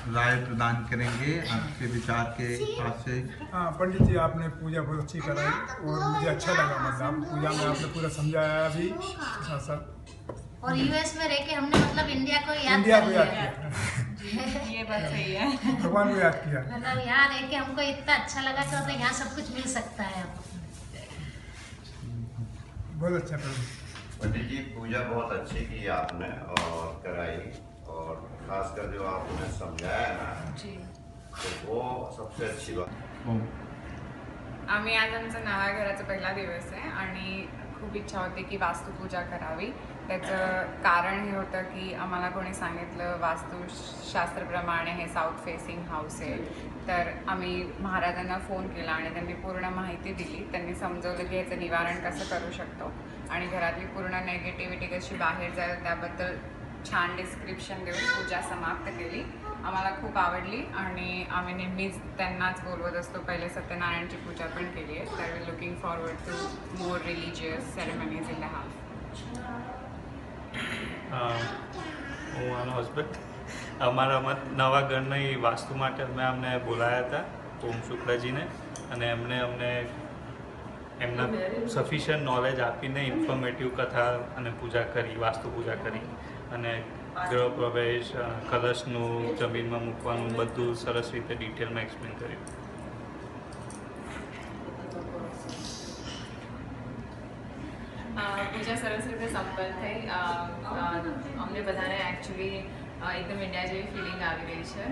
राय प्रदान करेंगे आपके विचार के हिसाब से. हाँ पंडित जी, आपने पूजा बहुत अच्छी कराई और मुझे अच्छा लगा. मतलब पूजा में आपने पूरा समझाया भी साथ साथ. और यूएस में रह के हमने मतलब इंडिया को याद किया. ये बात सही है. भगवान को याद किया. मतलब यहाँ रह के हमको इतना अच्छा लगा कि मतलब यहाँ सब कुछ मिल सकता है. बहुत अच्छा पंडित जी, पूजा बहुत अच्छी की आपने और कराई, और खासकर जो आपने समझाया ना तो वो सबसे अच्छी बात. आम्ही आज आमचा नव्या घराचा पहिला दिवस आहे आणि खूप इच्छा होती की वास्तुपूजा करावी. त्याचं कारण हे होतं की आम्हाला कोणी सांगितलं वास्तुशास्त्रप्रमाणे हे साऊथ फेसिंग हाऊस आहे. तर आम्ही महाराजांना फोन केला आणि त्यांनी पूर्ण माहिती दिली. त्यांनी समजवलं की याचं निवारण कसं करू शकतो आणि घरातली पूर्ण नेगेटिव्हिटी कशी बाहेर जाईल त्याबद्दल छान डिस्क्रिप्शन देऊन पूजा समाप्त केली. आम्हाला खूप आवडली आणि आम्ही नेहमीच त्यांनाच बोलवत असतो. पहिले सत्यनारायणची पूजा पण केली आहे. तर we looking forward to more religious ceremonies in the house. હું આનો હસબન્ડ. અમારા નવા ઘરની વાસ્તુ માટે અમને બોલાયા હતા ઓમ શુક્લાજીને, અને એમણે અમને એમના સફિશિયન્ટ નોલેજ આપીને ઇન્ફોર્મેટિવ કથા અને પૂજા કરી, વાસ્તુ પૂજા કરી, અને ગૃહ પ્રવેશ, કલશનું જમીનમાં મૂકવાનું બધું સરસ રીતે ડિટેલમાં એક્સપ્લેન કર્યું. પૂજા સરસ રીતે સંપન્ન થઈ. અમને બધાને એકચ્યુઅલી એકદમ ઇન્ડિયા જેવી ફિલિંગ આવી રહી છે.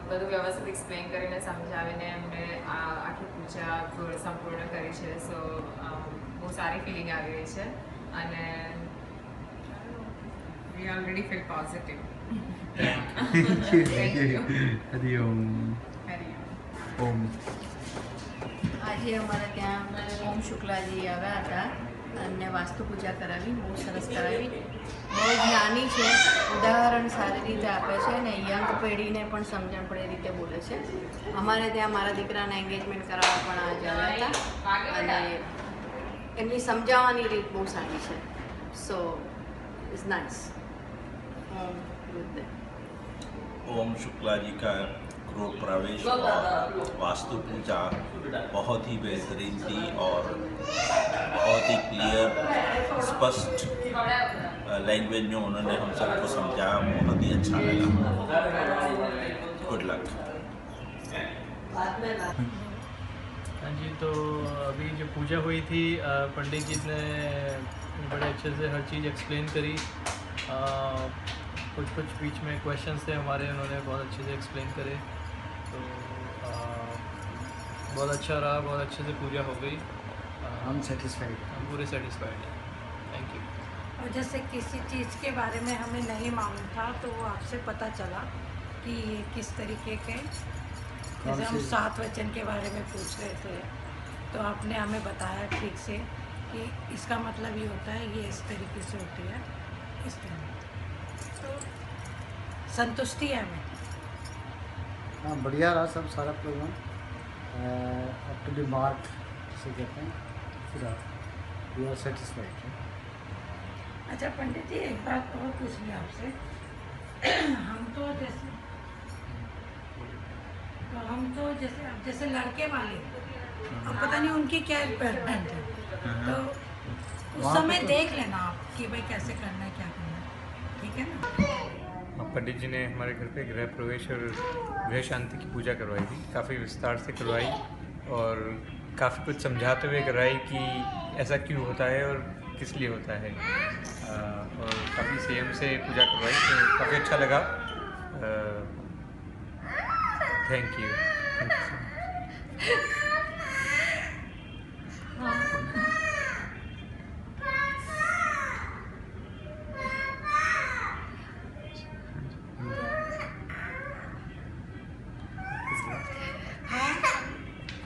બધું વ્યવસ્થિત એક્સપ્લેન કરીને સમજાવીને એમને આખી પૂજા સંપૂર્ણ કરી છે. સો બહુ સારી ફિલિંગ આવી રહી છે અને we already feel positive. Hari Om. Om. આજે અમારા ત્યાં ઓમ શુક્લાજી આવ્યા હતા અને વાસ્તુ પૂજા કરાવી, બહુ સરસ કરાવી. બહુ જ્ઞાની છે, ઉદાહરણ સારી રીતે આપે છે અને યંગ પેઢીને પણ સમજણ પડે એ રીતે બોલે છે. અમારે ત્યાં મારા દીકરાને એન્ગેજમેન્ટ કરાવવા પણ આજે આવ્યા હતા અને એમની સમજાવવાની રીત બહુ સારી છે. સો is nice. ओम शुक्ला जी का गृह प्रवेश और वास्तु पूजा बहुत ही बेहतरीन थी और बहुत ही क्लियर स्पष्ट लैंग्वेज में उन्होंने हम सबको समझाया, बहुत ही अच्छा लगा। Good luck. हाँ जी, तो अभी जो पूजा हुई थी पंडित जी ने बड़े अच्छे से हर चीज़ एक्सप्लेन करी। कुछ बीच में क्वेश्चंस थे हमारे, उन्होंने बहुत अच्छे से एक्सप्लेन करे, तो बहुत अच्छा रहा, बहुत अच्छे से पूजा हो गई। हम सेटिस्फाइड, हम पूरे सेटिस्फाइड हैं। Thank you. और जैसे किसी चीज़ के बारे में हमें नहीं मालूम था तो वो आपसे पता चला कि ये किस तरीके के, जैसे हम 7 वचन के बारे में पूछ रहे थे तो आपने हमें बताया ठीक से कि इसका मतलब ये होता है, ये इस तरीके से होती है, इस तरह। तो संतुष्टि है हमें। हाँ, बढ़िया रहा सब सारा programme, up to the mark से कहते हैं, पूरा वी आर सेटिस्फाइड। अच्छा पंडित जी, एक बात और पूछनी आपसे। हम तो जैसे लड़के वाले, अब पता नहीं उनकी क्या रिक्वायरमेंट है, तो उस समय देख लेना आप कि भाई कैसे करना है, क्या करना है, ठीक है ना। पंडित जी ने हमारे घर पे गृह प्रवेश और गृह शांति की पूजा करवाई थी, काफ़ी विस्तार से करवाई और काफ़ी कुछ समझाते हुए करवाई कि ऐसा क्यों होता है और किस लिए होता है, और काफ़ी संयम से पूजा करवाई, तो काफ़ी अच्छा लगा। Thank you.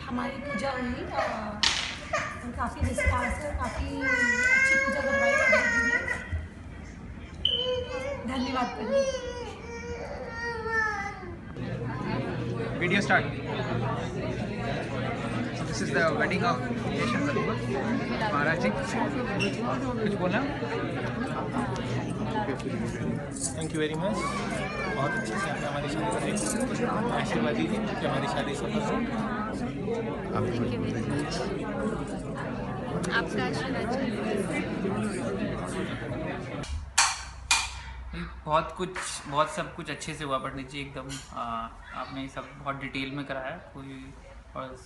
हमारी पूजा हुई और काफ़ी विस्तार से काफ़ी अच्छी पूजा करवाई पंडित जी ने। धन्यवाद पंडित। Video start. So this is the wedding of Yeshan Kalima. Maharaj ji, कुछ बोलना? Thank you very much. बहुत अच्छे से आपने हमारी शादी की, आशीर्वाद दीजिए कि हमारी शादी सफल हो। थैंक यू वेरी मच, आपका आशीर्वाद चाहिए। बहुत सब कुछ अच्छे से हुआ पंडित जी, एकदम आपने सब बहुत डिटेल में कराया, कोई और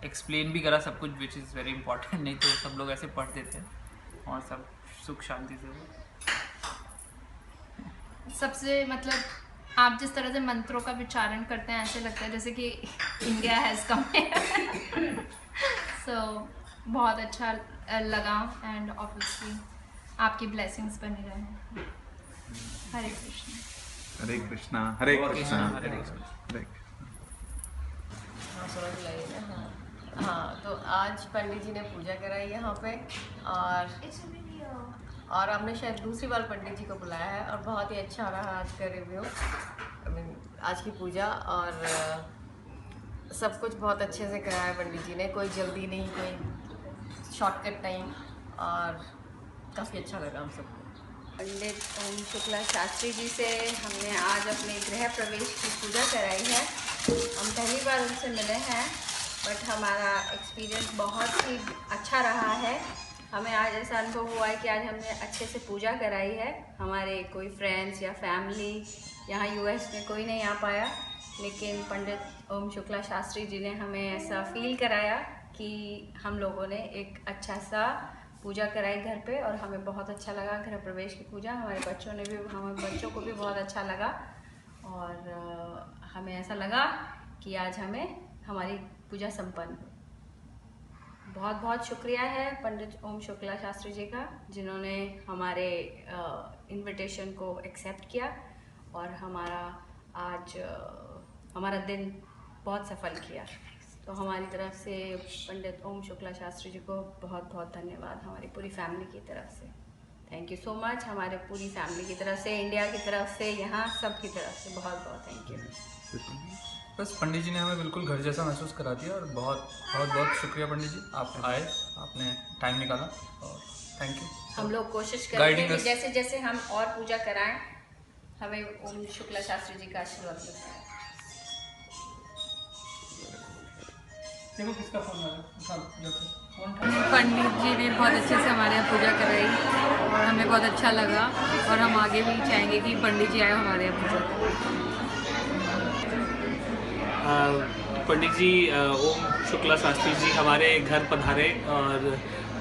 एक्सप्लेन भी करा सब कुछ, विच इज़ वेरी इंपॉर्टेंट, नहीं तो सब लोग ऐसे पढ़ देते हैं, और सब सुख शांति से हुआ। सबसे मतलब आप जिस तरह से मंत्रों का विचारण करते हैं, ऐसे लगता है जैसे कि इंडिया हैज़ कम सो बहुत अच्छा लगा, एंड ऑब्वियसली आपकी ब्लेसिंग्स बनी रहे। हरे कृष्ण। हरे कृष्णा। हरे कृष्णा। हरे कृष्णा। हाँ, तो आज पंडित जी ने पूजा कराई यहाँ पे, और हमने शायद दूसरी बार पंडित जी को बुलाया है, और बहुत ही अच्छा रहा आज का रिव्यू, आज की पूजा, और सब कुछ बहुत अच्छे से कराया पंडित जी ने, कोई जल्दी नहीं, कोई शॉर्टकट नहीं, और काफ़ी अच्छा लगा हम सबको। पंडित ओम शुक्ला शास्त्री जी से हमने आज अपने गृह प्रवेश की पूजा कराई है। हम पहली बार उनसे मिले हैं, बट हमारा एक्सपीरियंस बहुत ही अच्छा रहा है। हमें आज ऐसा अनुभव हुआ है कि आज हमने अच्छे से पूजा कराई है। हमारे कोई फ्रेंड्स या फैमिली यहाँ यूएस में कोई नहीं आ पाया, लेकिन पंडित ओम शुक्ला शास्त्री जी ने हमें ऐसा फील कराया कि हम लोगों ने एक अच्छा सा पूजा कराई घर पे, और हमें बहुत अच्छा लगा गृह प्रवेश की पूजा। हमारे बच्चों को भी बहुत अच्छा लगा, और हमें ऐसा लगा कि आज हमें हमारी पूजा संपन्न हुई। बहुत बहुत शुक्रिया है पंडित ओम शुक्ला शास्त्री जी का, जिन्होंने हमारे इनविटेशन को एक्सेप्ट किया और हमारा दिन बहुत सफल किया। तो हमारी तरफ से पंडित ओम शुक्ला शास्त्री जी को बहुत बहुत धन्यवाद, हमारी पूरी फैमिली की तरफ से। थैंक यू सो मच, हमारे पूरी फैमिली की तरफ से, इंडिया की तरफ से, यहाँ सब की तरफ से बहुत बहुत थैंक यू। बस पंडित जी ने हमें बिल्कुल घर जैसा महसूस करा दिया, और बहुत बहुत शुक्रिया पंडित जी, आप आए, आपने टाइम निकाला, और थैंक यू। हम लोग कोशिश करेंगे कि जैसे जैसे हम और पूजा कराएं हमें ओम शुक्ला शास्त्री जी का आशीर्वाद मिलता है। देखो किसका फोन आ रहा है। पंडित जी ने बहुत अच्छे से हमारे यहाँ पूजा कराई और हमें बहुत अच्छा लगा और हम आगे भी चाहेंगे कि पंडित जी आए हमारे यहाँ पूजा करें। पंडित जी ओम शुक्ला शास्त्री जी हमारे घर पधारे और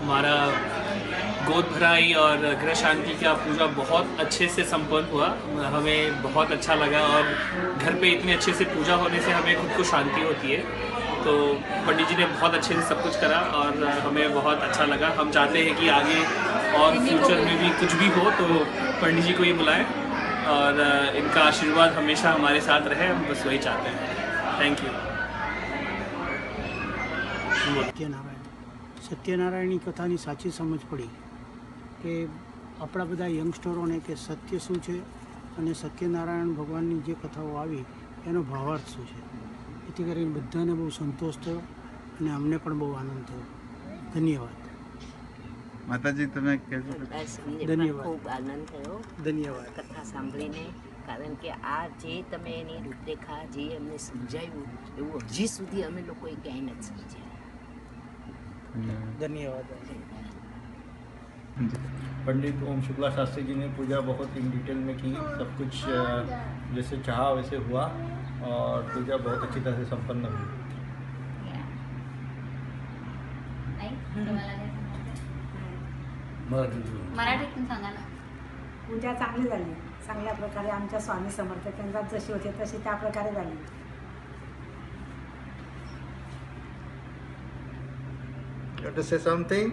हमारा गोद भराई और गृह शांति का पूजा बहुत अच्छे से संपन्न हुआ। हमें बहुत अच्छा लगा और घर पे इतने अच्छे से पूजा होने से हमें खुद को शांति होती है। तो पंडित जी ने बहुत अच्छे से सब कुछ करा और हमें बहुत अच्छा लगा। हम चाहते हैं कि आगे और फ्यूचर में भी कुछ भी हो तो पंडित जी को ही बुलाएं और इनका आशीर्वाद हमेशा हमारे साथ रहे, हम बस वही चाहते हैं। Thank you. સત્યનારાયણની કથાની સાચી સમજ પડી કે આપણા બધા યંગસ્ટરોને કે સત્ય શું છે અને સત્યનારાયણ ભગવાનની જે કથાઓ આવી એનો ભાવાર્થ શું છે, એથી કરીને બધાને બહુ સંતોષ થયો અને અમને પણ બહુ આનંદ થયો. ધન્યવાદ. માતાજી તમે ધન્યવાદ. ખૂબ આનંદ થયો ધન્યવાદ કથા સાંભળીને, કારણ કે આ જે તમે એની રૂપરેખા જે અમને સમજાવ્યું એવું હજી સુધી અમે લોકોએ ક્યાંય નથી સમજ્યા. धन्यवाद. पंडित ओम शुक्ला शास्त्री जी ने पूजा बहुत इन डिटेल में की, सब कुछ जैसे चाहा वैसे हुआ और पूजा बहुत अच्छी तरह से संपन्न हुई. मराठीतून सांगा ना. पूजा चांगली झाली, चांगल्या प्रकारे आमच्या स्वामी समर्थ केंद्रात जशी होती तशी त्या प्रकारे झाली. You want to say something?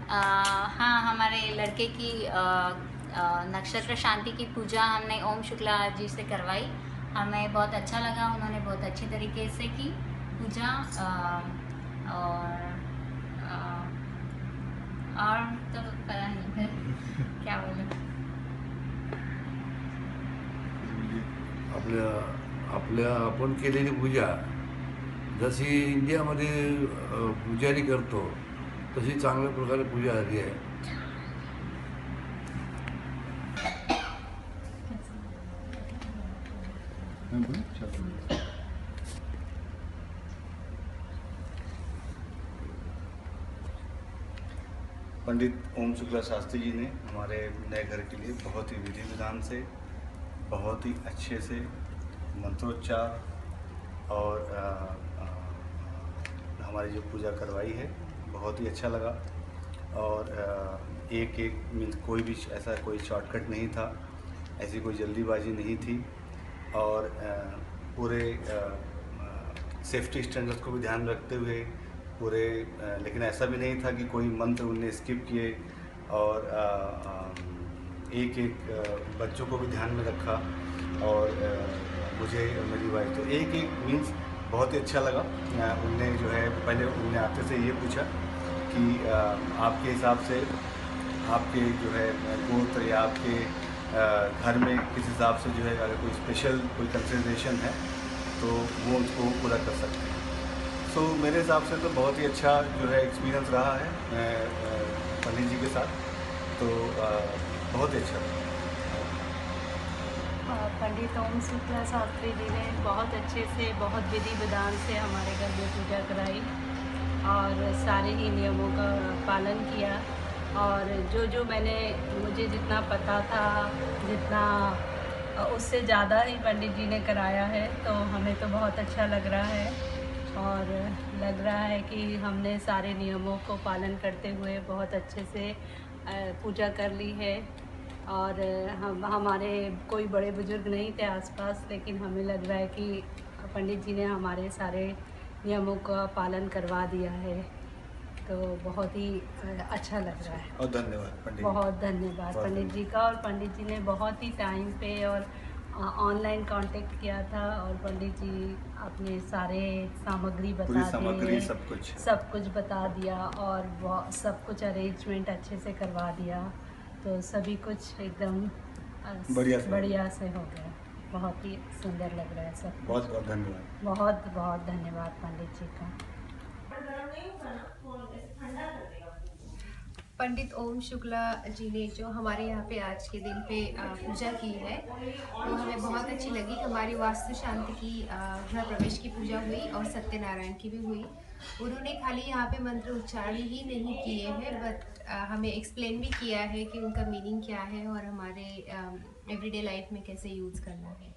हाँ, हमारे लड़के की नक्षत्र शांति की पूजा हमने ओम शुक्ला जी से करवाई. हमें बहुत अच्छा लगा, उन्होंने बहुत अच्छे तरीके से की पूजा. और तो पता नहीं फिर क्या बोलूं. आपल्या आपण केलेली पूजा जशी इंडियामध्ये पुजारी करतो तशी चांगल्या प्रकारे पूजा झाली आहे. पंडित ओम शुक्ला शास्त्री जी ने हमारे नए घर के लिए बहुत ही विधि विधान से, बहुत ही अच्छे से मंत्रोच्चार और हमारी जो पूजा करवाई है बहुत ही अच्छा लगा. और एक एक मीन्स कोई भी ऐसा कोई शॉर्टकट नहीं था, ऐसी कोई जल्दीबाजी नहीं थी और पूरे सेफ्टी स्टैंडर्ड्स को भी ध्यान रखते हुए पूरे, लेकिन ऐसा भी नहीं था कि कोई मंत्र उनने स्किप किए और एक एक बच्चों को भी ध्यान में रखा. और मुझे मेरी वाइफ तो एक एक मीन्स बहुत ही अच्छा लगा. उनने जो है पहले उनने आपसे से ये पूछा कि आपके हिसाब से आपके जो है गोत्र या आपके घर में किस हिसाब से जो है अगर कोई स्पेशल कोई कंसिडरेशन है तो वो उसको पूरा कर सकते हैं. सो मेरे हिसाब से तो बहुत ही अच्छा जो है एक्सपीरियंस रहा है पंडित जी के साथ, तो बहुत ही अच्छा. पंडित ओम शुक्ला शास्त्री जी ने बहुत अच्छे से, बहुत विधि विधान से हमारे घर में पूजा कराई और सारे ही नियमों का पालन किया. और जो मुझे जितना पता था, जितना उससे ज़्यादा ही पंडित जी ने कराया है, तो हमें तो बहुत अच्छा लग रहा है. और लग रहा है कि हमने सारे नियमों को पालन करते हुए बहुत अच्छे से पूजा कर ली है. और हमारे कोई बड़े बुजुर्ग नहीं थे आसपास, लेकिन हमें लग रहा है कि पंडित जी ने हमारे सारे नियमों का पालन करवा दिया है, तो बहुत ही अच्छा लग रहा है. और धन्यवाद पंडित. बहुत धन्यवाद पंडित जी का. और पंडित जी ने बहुत ही टाइम पे और ऑनलाइन कांटेक्ट किया था और पंडित जी अपने सारे सामग्री बता दिए, सब कुछ बता दिया और सब कुछ अरेंजमेंट अच्छे से करवा दिया. तो सभी कुछ एकदम बढ़िया से हो गया. बहुत ही सुंदर लग रहा है सब. बहुत बहुत धन्यवाद. बहुत बहुत धन्यवाद पंडित जी का. पंडित ओम शुक्ला जी ने जो हमारे यहाँ पे आज के दिन पे पूजा की है वो हमें बहुत अच्छी लगी। हमारी वास्तु शांति की गृह प्रवेश की पूजा हुई और सत्यनारायण की भी हुई। उन्होंने खाली यहाँ पे मंत्र उच्चारण ही नहीं किए हैं बट हमें एक्सप्लेन भी किया है कि उनका मीनिंग क्या है और हमारे एवरीडे लाइफ में कैसे यूज़ करना है।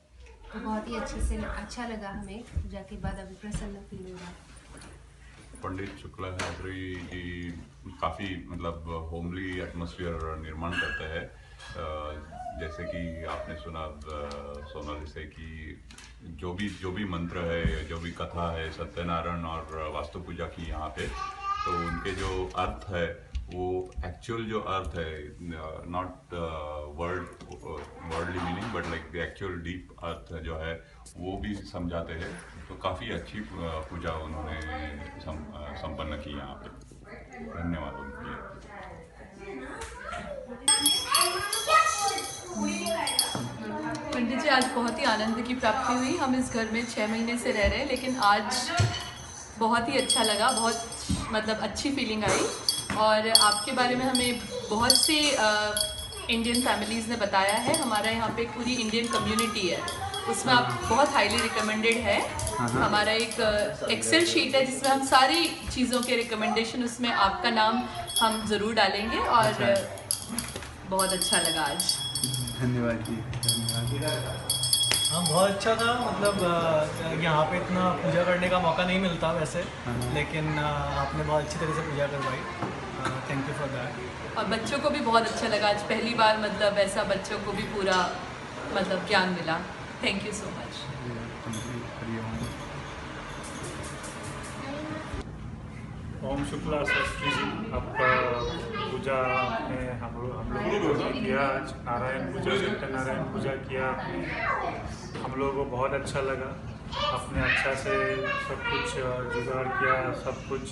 तो बहुत ही अच्छे से अच्छा लगा हमें पूजा के बाद, अभी प्रसन्न फील हो रहा है। पंडित शुक्ला शास्त्री जी काफ़ी मतलब होमली एटमॉस्फेयर निर्माण करते हैं। जैसे कि आपने सुना सोनाली से कि जो भी मंत्र है, जो भी कथा है सत्यनारायण और वास्तु पूजा की यहाँ पे, तो उनके जो अर्थ है वो एक्चुअल जो अर्थ है, not worldly meaning but like the actual deep अर्थ जो है वो भी समझाते हैं। तो काफ़ी अच्छी पूजा उन्होंने संपन्न की यहाँ पे। धन्यवाद उनके लिए। पंडित जी, आज बहुत ही आनंद की प्राप्ति हुई। हम इस घर में 6 महीने से रह रहे हैं, लेकिन आज बहुत ही अच्छा लगा, बहुत मतलब अच्छी फीलिंग आई। और आपके बारे में हमें बहुत सी इंडियन फैमिलीज़ ने बताया है। हमारा यहाँ पे पूरी इंडियन कम्युनिटी है, उसमें आप बहुत हाईली रिकमेंडेड है। हमारा एक एक्सेल शीट है जिसमें हम सारी चीज़ों के रिकमेंडेशन, उसमें आपका नाम हम ज़रूर डालेंगे। और बहुत अच्छा लगा आज। धन्यवाद जी, धन्यवाद। हाँ, बहुत अच्छा था। मतलब यहाँ पे इतना पूजा करने का मौका नहीं मिलता वैसे, लेकिन आपने बहुत अच्छी तरह से पूजा करवाई। Thank you for that. और बच्चों को भी बहुत अच्छा लगा आज, पहली बार मतलब ऐसा बच्चों को भी पूरा मतलब ज्ञान मिला। Thank you so much. Om Shukla Shastri ji, आपका पूजा में हम लोगों को किया आज, नारायण पूजा, सत्यनारायण पूजा किया। हम लोगों को बहुत अच्छा लगा। आपने अच्छा से सब कुछ जुगाड़ किया, सब कुछ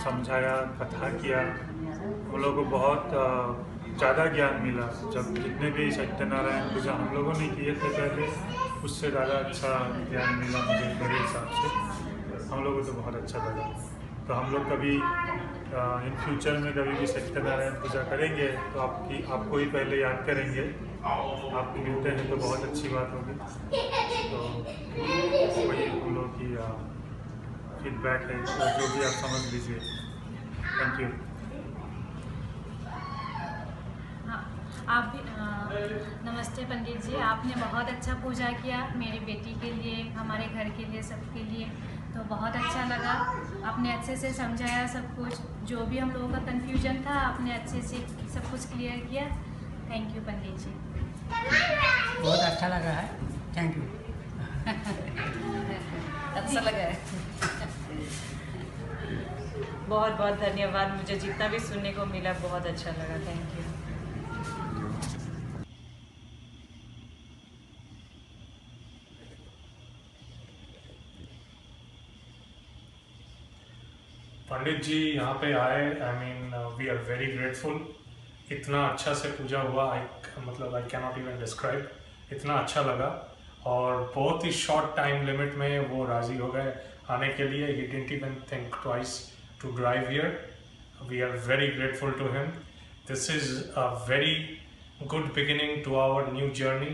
समझाया, कथा किया। हम लोगों को बहुत ज़्यादा ज्ञान मिला। जब जितने भी सत्यनारायण पूजा हम लोगों ने किए थे पहले, उससे ज़्यादा अच्छा ज्ञान मिला मुझे मेरे हिसाब से। हम लोगों को तो बहुत अच्छा लगा। तो हम लोग कभी इन फ्यूचर में कभी भी सत्यनारायण पूजा करेंगे तो आपको ही पहले याद करेंगे। आप मिलते हैं तो बहुत अच्छी बात होगी। तो वही हम लोग की फीडबैक है, तो जो भी आप समझ लीजिए। Thank you. आप भी नमस्ते पंडित जी, आपने बहुत अच्छा पूजा किया मेरी बेटी के लिए, हमारे घर के लिए, सबके लिए। तो बहुत अच्छा लगा। आपने अच्छे से समझाया सब कुछ, जो भी हम लोगों का कन्फ्यूजन था आपने अच्छे से सब कुछ क्लियर किया। Thank you Pandit ji. बहुत अच्छा लगा है। Thank you. अच्छा लगा है। बहुत बहुत धन्यवाद। मुझे जितना भी सुनने को मिला बहुत अच्छा लगा। Thank you. पंडित जी यहाँ पे आए, I mean we are very grateful. इतना अच्छा से पूजा हुआ, I can not even describe. इतना अच्छा लगा और बहुत ही शॉर्ट टाइम लिमिट में वो राज़ी हो गए आने के लिए। He didn't even think twice to drive here. We are very grateful to him. This is a very good beginning to our new journey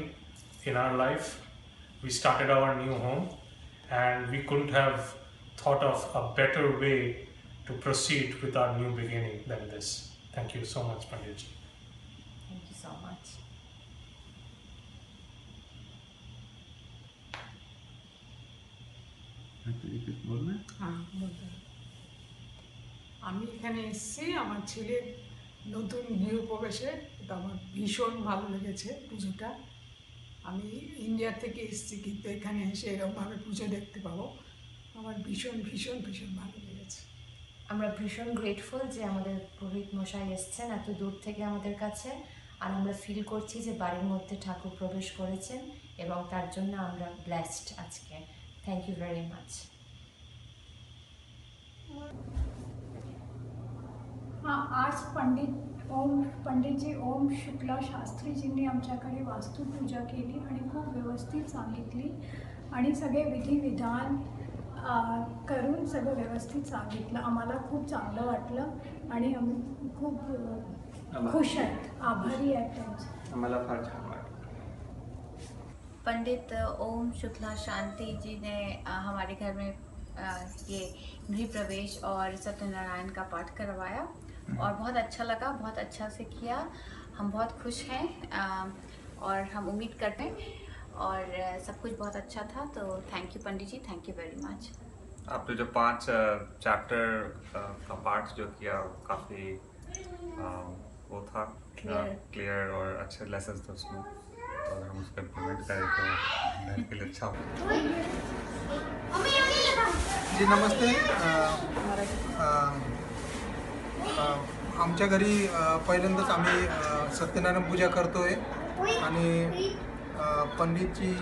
in our life. We started our new home and we couldn't have thought of a better way to proceed with our new beginning than this. Thank you so much, Pandit ji. Thank you so much. আমি এখানে এসেছি আমার ছেলের নতুন গৃহপ্রবেশে। এটা আমার ভীষণ ভালো লেগেছে পুজোটা। আমি ইন্ডিয়া থেকে এসেছি, কিন্তু এখানে এসে এরকমভাবে পুজো দেখতে পাবো আমার ভীষণ ভীষণ ভীষণ ভালো লেগেছে। আমরা ভীষণ গ্রেটফুল যে আমাদের পুরোহিত মশাই এসছেন এত দূর থেকে আমাদের কাছে। আর আমরা ফিল করছি যে বাড়ির মধ্যে ঠাকুর প্রবেশ করেছেন এবং তার জন্য আমরা ব্লেসড আজকে। Thank you very much. हाँ, आज पंडित जी ओम शुक्ला शास्त्री जींनी आमच्याकडे वास्तुपूजा केली आणि खूप व्यवस्थित सांगितली आणि सगळे विधिविधान करून सगळं व्यवस्थित सांगितलं। आम्हाला खूप चांगलं वाटलं। आणि आम्ही खूप खुश आहेत, आभारी आहेत त्यांचे. आम्हाला फार छान वाटलं. पंडित ओम शुक्ला शांति जी ने हमारे घर में ये गृह प्रवेश और सत्यनारायण का पाठ करवाया और बहुत अच्छा लगा, बहुत अच्छा से किया. हम बहुत खुश हैं और हम उम्मीद करते हैं और सब कुछ बहुत अच्छा था. तो thank you Pandit ji, thank you very much. आपने जो 5 चैप्टर का पाठ जो किया काफ़ी वो था क्लियर और अच्छे लेसन थे उसमें, और हम उसको इम्प्लीमेंट करें तो मेरे के लिए अच्छा होगा. जी नमस्ते. आमच्या घरी पहिल्यांदाच आम्ही सत्यनारायण पूजा करतोय आणि पंडितजी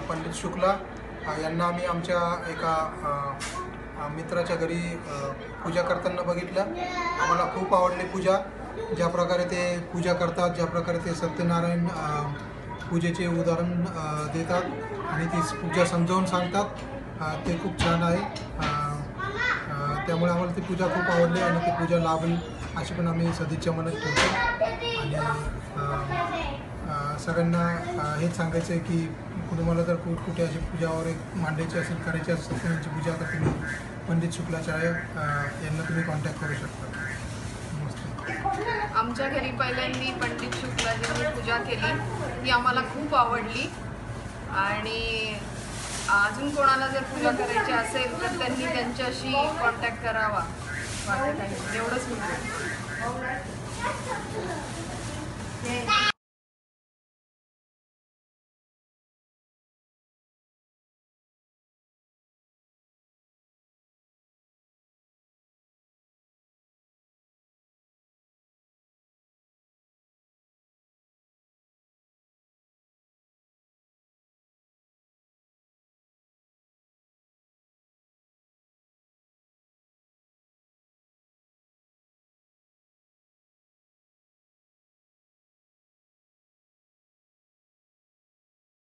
पंडित शुक्ला यांना आम्ही आमच्या एका मित्राच्या घरी पूजा करताना बघितलं. आम्हाला खूप आवडली पूजा, ज्या प्रकारे ते पूजा करतात, ज्या प्रकारे ते सत्यनारायण पूजेचे उदाहरण देतात आणि ती पूजा समजावून सांगतात, ते खूप छान आहे. त्यामुळे आम्हाला ती पूजा खूप आवडली आणि ती पूजा लाभेल अशी पण आम्ही सदिच्छा मनात ठेवतो. आणि सगळ्यांना हेच सांगायचं आहे की तुम्हाला जर कुठे अशी पूजावर एक मांडायची असेल, करायची असेल, सत्यनारायणची पूजा, तर तुम्ही पंडित शुक्लाचार्य यांना तुम्ही कॉन्टॅक्ट करू शकता. आमच्या घरी पहिल्यांदा पंडित शुक्लाजींनी पूजा केली, ती आम्हाला खूप आवडली. आणि अजून कोणाला जर पूजा करायची असेल तर त्यांनी त्यांच्याशी कॉन्टॅक्ट करावा. एवढंच म्हणतो.